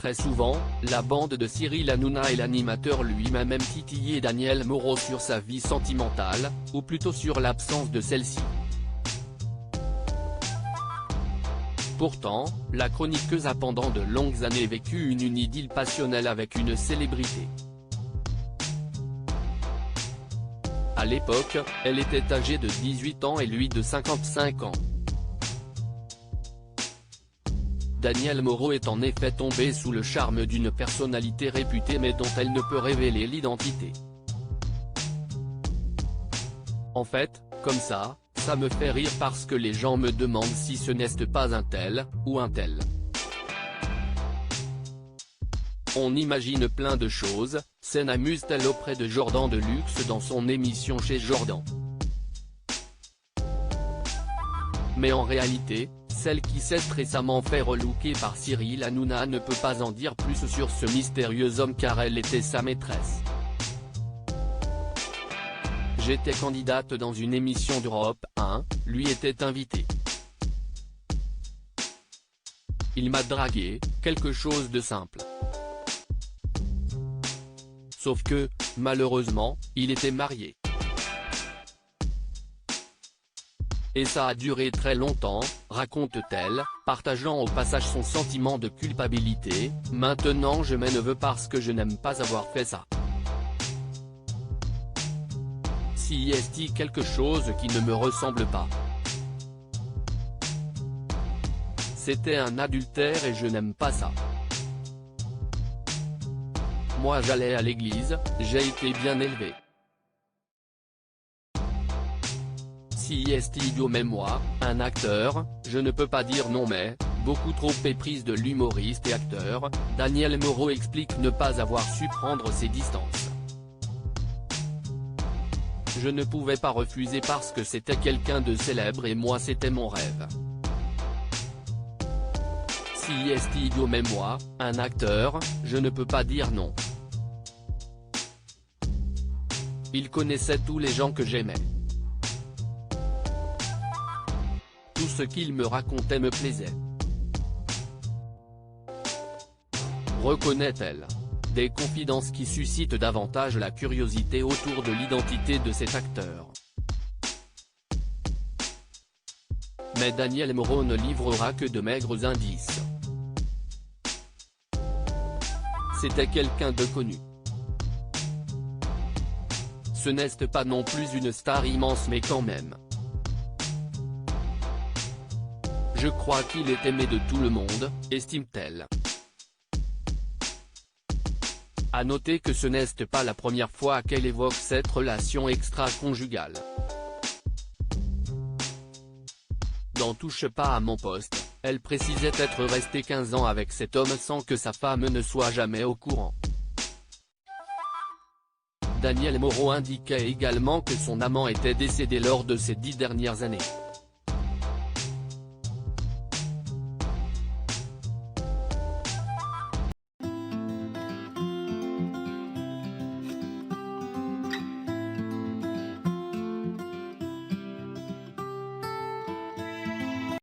Très souvent, la bande de Cyril Hanouna et l'animateur lui-même aiment titiller Danielle Moreau sur sa vie sentimentale, ou plutôt sur l'absence de celle-ci. Pourtant, la chroniqueuse a pendant de longues années vécu une idylle passionnelle avec une célébrité. À l'époque, elle était âgée de 18 ans et lui de 55 ans. Danielle Moreau est en effet tombée sous le charme d'une personnalité réputée mais dont elle ne peut révéler l'identité. En fait, comme ça me fait rire parce que les gens me demandent si ce n'est pas un tel, ou un tel. On imagine plein de choses, s'amuse-t-elle auprès de Jordan Deluxe dans son émission chez Jordan. Mais en réalité, celle qui s'est récemment fait relooker par Cyril Hanouna ne peut pas en dire plus sur ce mystérieux homme car elle était sa maîtresse. J'étais candidate dans une émission d'Europe 1, lui était invité. Il m'a dragué, quelque chose de simple. Sauf que, malheureusement, il était marié. Et ça a duré très longtemps, raconte-t-elle, partageant au passage son sentiment de culpabilité. Maintenant je m'en veux parce que je n'aime pas avoir fait ça. Si est-il quelque chose qui ne me ressemble pas. C'était un adultère et je n'aime pas ça. Moi j'allais à l'église, j'ai été bien élevé. Si est-il même moi, un acteur, je ne peux pas dire non mais, beaucoup trop éprise de l'humoriste et acteur, Danielle Moreau explique ne pas avoir su prendre ses distances. Je ne pouvais pas refuser parce que c'était quelqu'un de célèbre et moi c'était mon rêve. Si est-il même moi, un acteur, je ne peux pas dire non. Il connaissait tous les gens que j'aimais. Tout ce qu'il me racontait me plaisait. Reconnaît-elle. Des confidences qui suscitent davantage la curiosité autour de l'identité de cet acteur. Mais Danielle Moreau ne livrera que de maigres indices. C'était quelqu'un de connu. Ce n'est pas non plus une star immense mais quand même. Je crois qu'il est aimé de tout le monde, estime-t-elle. À noter que ce n'est pas la première fois qu'elle évoque cette relation extra-conjugale. Dans Touche pas à mon poste, elle précisait être restée 15 ans avec cet homme sans que sa femme ne soit jamais au courant. Danielle Moreau indiquait également que son amant était décédé lors de ces 10 dernières années.